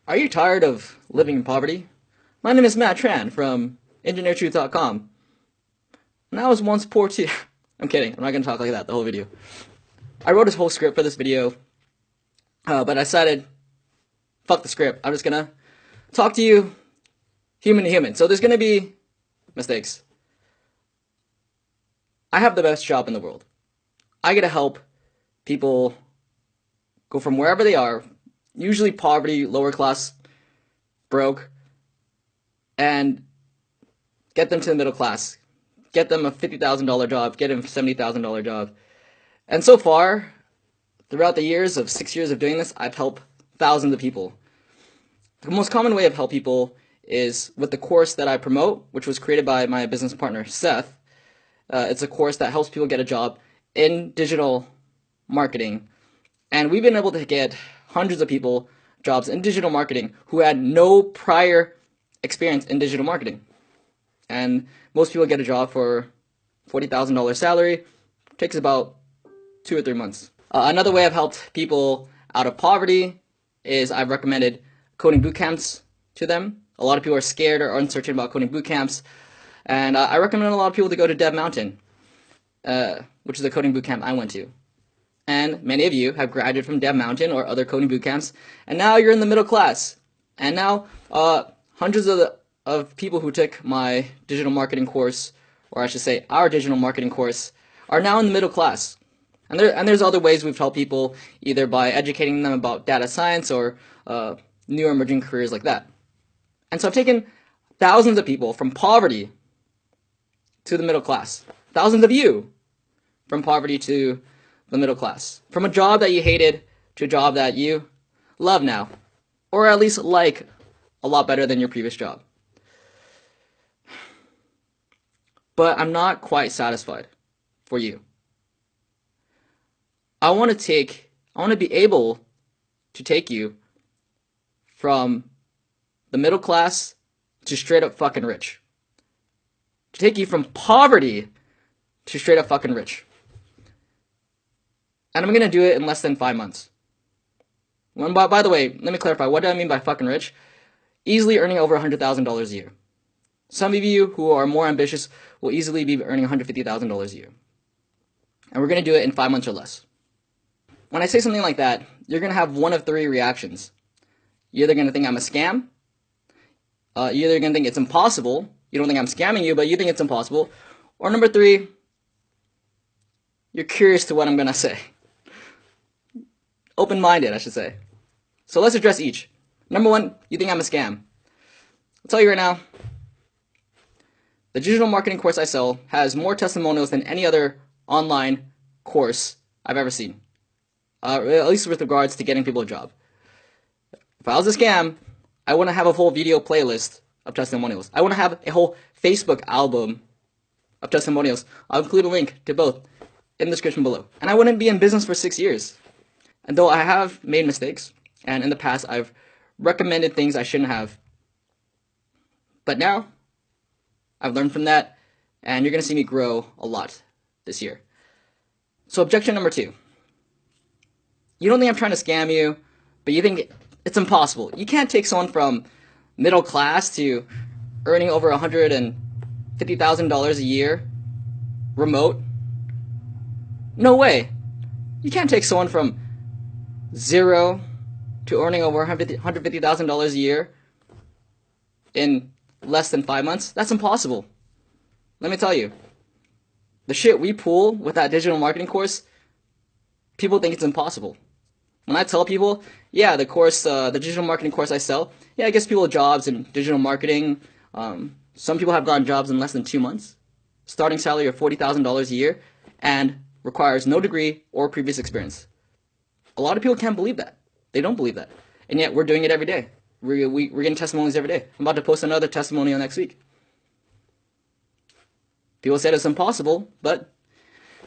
Are you tired of living in poverty? My name is Tran from EngineerTruth.com. And I was once poor too. I'm kidding. I'm not going to talk like that the whole video. I wrote this whole script for this video, but I decided, fuck the script. I'm just going to talk to you human to human. So there's going to be mistakes. I have the best job in the world. I get to help people go from wherever they are, usually poverty, lower class, broke, and get them to the middle class. Get them a $50,000 job, get them a $70,000 job. And so far, throughout the years of 6 years of doing this, I've helped thousands of people. The most common way of help people is with the course that I promote, which was created by my business partner, Seth. It's a course that helps people get a job in digital marketing. And we've been able to get hundreds of people jobs in digital marketing who had no prior experience in digital marketing. And most people get a job for $40,000 salary. It takes about 2 or 3 months. Another way I've helped people out of poverty is I've recommended coding boot camps to them. A lot of people are scared or uncertain about coding boot camps. And I recommend a lot of people to go to Dev Mountain, which is a coding boot camp I went to. And many of you have graduated from Dev Mountain or other coding boot camps, and now you're in the middle class. And now hundreds of people who took my digital marketing course, or I should say our digital marketing course, are now in the middle class. And there's other ways we've helped people, either by educating them about data science or new emerging careers like that. And so I've taken thousands of people from poverty to the middle class. Thousands of you from poverty to the middle class. From a job that you hated to a job that you love now, or at least like a lot better than your previous job. But I'm not quite satisfied for you. I want to be able to take you from the middle class to straight up fucking rich. To take you from poverty to straight up fucking rich. And I'm going to do it in less than 5 months. By the way, let me clarify, what do I mean by fucking rich? Easily earning over $100,000 a year. Some of you who are more ambitious will easily be earning $150,000 a year. And we're going to do it in 5 months or less. When I say something like that, you're going to have one of 3 reactions. You're either going to think I'm a scam. You're either going to think it's impossible. You don't think I'm scamming you, but you think it's impossible. Or number 3, you're curious to what I'm going to say. Open-minded, I should say. So let's address each. Number 1, you think I'm a scam. I'll tell you right now, the digital marketing course I sell has more testimonials than any other online course I've ever seen. At least with regards to getting people a job. If I was a scam, I wouldn't have a whole video playlist of testimonials. I wouldn't have a whole Facebook album of testimonials. I'll include a link to both in the description below. And I wouldn't be in business for 6 years. And though I have made mistakes, and in the past I've recommended things I shouldn't have, but now I've learned from that, and you're going to see me grow a lot this year. So objection number 2. You don't think I'm trying to scam you, but you think it's impossible. You can't take someone from middle class to earning over $150,000 a year remote. No way. You can't take someone from 0 to earning over $150,000 a year in less than 5 months. That's impossible. Let me tell you, the shit we pull with that digital marketing course, people think it's impossible. When I tell people, yeah, the digital marketing course I sell, yeah, it gets people jobs in digital marketing. Some people have gotten jobs in less than 2 months. Starting salary of $40,000 a year, and requires no degree or previous experience. A lot of people can't believe that. They don't believe that. And yet we're doing it every day. We're getting testimonials every day. I'm about to post another testimonial next week. People said it's impossible, but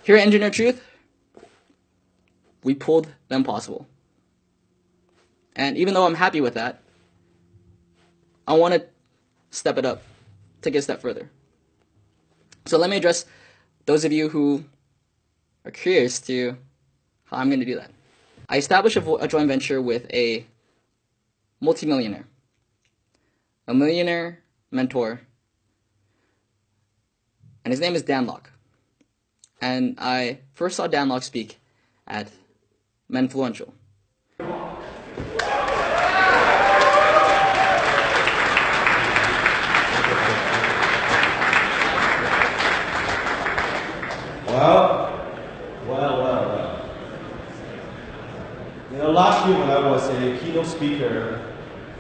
here at Engineer Truth, we pulled the impossible. And even though I'm happy with that, I want to step it up, take it a step further. So let me address those of you who are curious to how I'm going to do that. I established a joint venture with a multimillionaire, a millionaire mentor, and his name is Dan Lok. And I first saw Dan Lok speak at Menfluential. Well. Last year when I was a keynote speaker...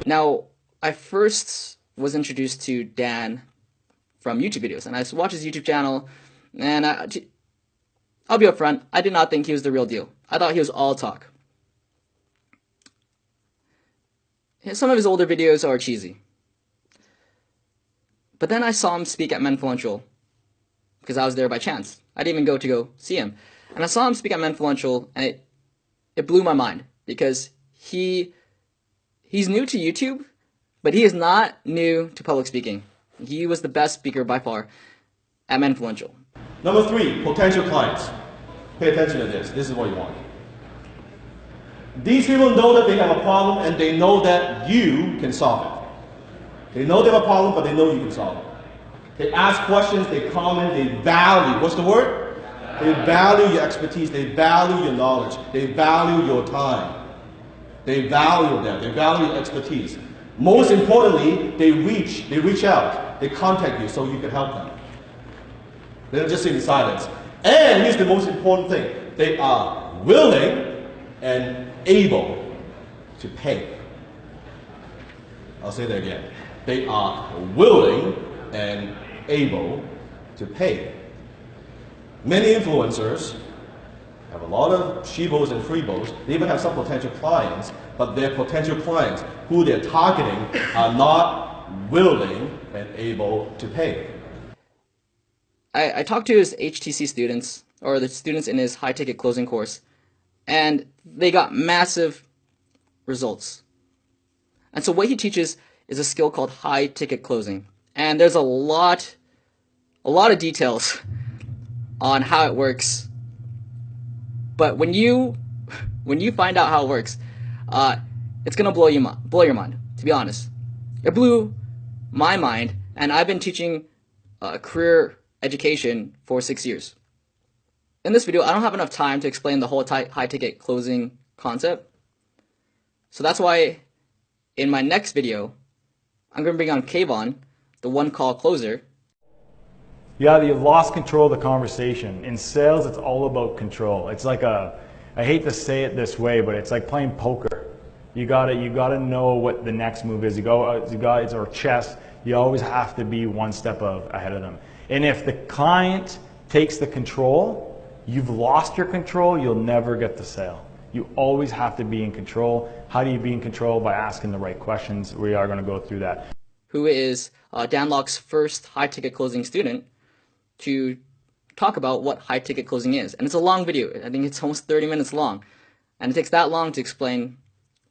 Now, I first was introduced to Dan from YouTube videos, and I watched his YouTube channel, and I'll be upfront, I did not think he was the real deal. I thought he was all talk. Some of his older videos are cheesy. But then I saw him speak at Menfluential, because I was there by chance. I didn't even go see him. And I saw him speak at Menfluential, and it blew my mind, because he's new to YouTube, but he is not new to public speaking. He was the best speaker by far at Menfluential. Number 3, potential clients. Pay attention to this. This is what you want. These people know that they have a problem and they know that you can solve it. They know they have a problem, but they know you can solve it. They ask questions, they comment, they value. What's the word? They value your expertise, they value your knowledge, they value your time. They value that, they value your expertise. Most importantly, they reach out, they contact you so you can help them. They don't just sit in silence. And here's the most important thing. They are willing and able to pay. I'll say that again. They are willing and able to pay. Many influencers have a lot of shebos and freebos. They even have some potential clients, but their potential clients who they're targeting are not willing and able to pay. I talked to his HTC students, or the students in his high-ticket closing course, and they got massive results. And so what he teaches is a skill called high-ticket closing. And there's a lot of details on how it works. But when you find out how it works, it's gonna blow your mind, to be honest. It blew my mind, and I've been teaching career education for 6 years. In this video, I don't have enough time to explain the whole high-ticket closing concept. So that's why in my next video, I'm going to bring on Kayvon, the one-call closer. Yeah, you've lost control of the conversation. In sales, it's all about control. It's like I hate to say it this way, but it's like playing poker. You gotta know what the next move is. It's or chess. You always have to be one step ahead of them. And if the client takes the control, you've lost your control, you'll never get the sale. You always have to be in control. How do you be in control? By asking the right questions. We are going to go through that. Who is Dan Lok's first high-ticket closing student, to talk about what high-ticket closing is. And it's a long video. I think it's almost 30 minutes long. And it takes that long to explain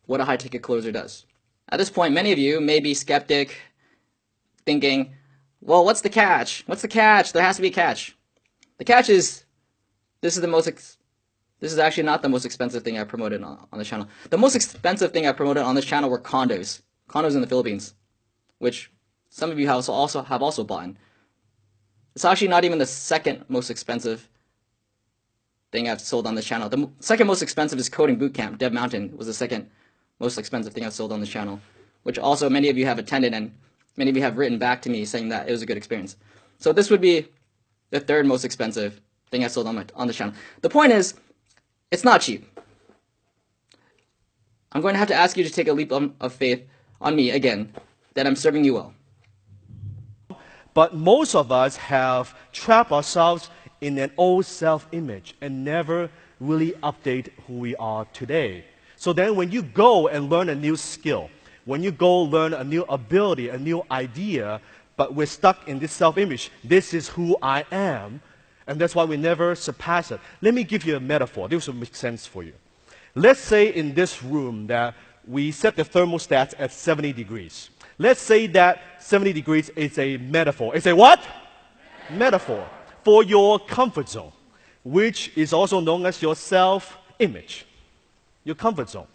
what a high-ticket closer does. At this point, many of you may be skeptic, thinking, well, what's the catch? What's the catch? There has to be a catch. The catch is, this is actually not the most expensive thing I promoted on the channel. The most expensive thing I promoted on this channel were condos. Condos in the Philippines, which some of you have also bought. It's actually not even the second most expensive thing I've sold on this channel. The second most expensive is Coding Bootcamp. Dev Mountain was the second most expensive thing I've sold on this channel, which also many of you have attended, and many of you have written back to me saying that it was a good experience. So this would be the third most expensive thing I sold on the channel. The point is, it's not cheap. I'm going to have to ask you to take a leap of faith on me again, that I'm serving you well. But most of us have trapped ourselves in an old self-image and never really update who we are today. So then when you go and learn a new skill, when you go learn a new ability, a new idea, but we're stuck in this self-image, this is who I am, and that's why we never surpass it. Let me give you a metaphor. This will make sense for you. Let's say in this room that we set the thermostat at 70 degrees. Let's say that 70 degrees is a metaphor. It's a what? Metaphor for your comfort zone, which is also known as your self-image, your comfort zone.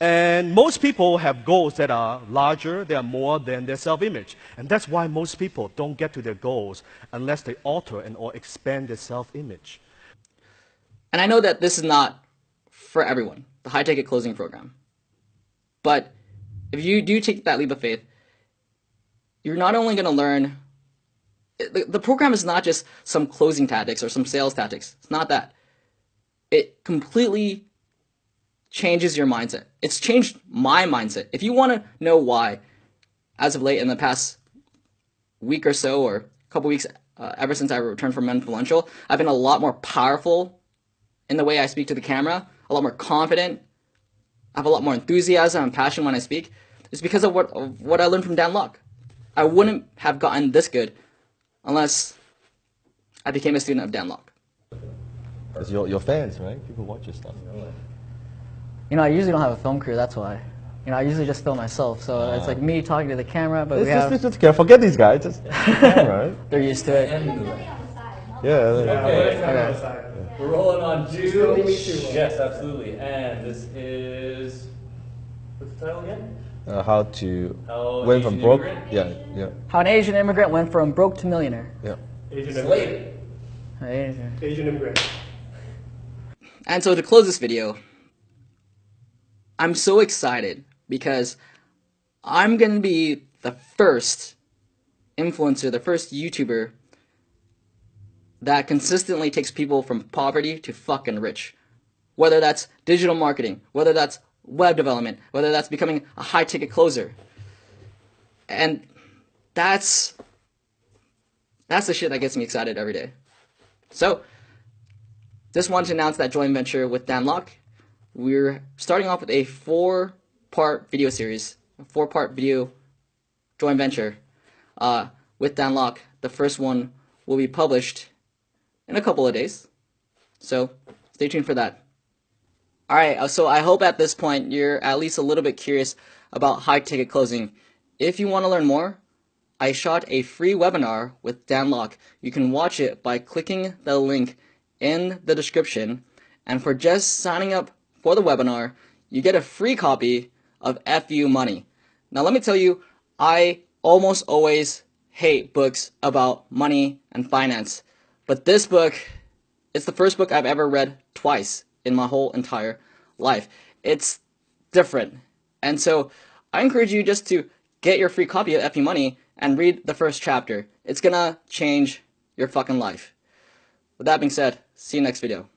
And most people have goals that are larger, they are more than their self-image. And that's why most people don't get to their goals unless they alter and or expand their self-image. And I know that this is not for everyone, the high ticket closing program. But if you do take that leap of faith, you're not only going to learn, the program is not just some closing tactics or some sales tactics. It's not that. It completely changes your mindset. It's changed my mindset. If you want to know why, as of late in the past week or so, or a couple weeks, ever since I returned from Influential, I've been a lot more powerful in the way I speak to the camera, a lot more confident. I have a lot more enthusiasm and passion when I speak. It's because of what I learned from Dan Lok. I wouldn't have gotten this good unless I became a student of Dan Lok. It's your fans, right? People watch your stuff. You know, I usually don't have a film crew, that's why. You know, I usually just film myself, so it's like me talking to the camera, but Just forget these guys. Just camera, right? they're used to it. Yeah. Okay. We're rolling on two. Yes, absolutely. And this is, what's the title again? How to How went from Asian broke. immigrant? Yeah. How an Asian immigrant went from broke to millionaire. Yeah. Slave. Asian immigrant. And so to close this video, I'm so excited because I'm going to be the first influencer, the first YouTuber that consistently takes people from poverty to fucking rich. Whether that's digital marketing, whether that's web development, whether that's becoming a high-ticket closer. And that's the shit that gets me excited every day. So, just wanted to announce that joint venture with Dan Lok. We're starting off with a 4-part video series, a 4-part video joint venture with Dan Lok. The first one will be published in a couple of days, so stay tuned for that. Alright, so I hope at this point you're at least a little bit curious about high ticket closing. If you want to learn more, I shot a free webinar with Dan Lok. You can watch it by clicking the link in the description, and for just signing up for the webinar, you get a free copy of FU Money. Now let me tell you, I almost always hate books about money and finance. But this book, it's the first book I've ever read twice in my whole entire life. It's different. And so I encourage you just to get your free copy of FU Money and read the first chapter. It's gonna change your fucking life. With that being said, see you next video.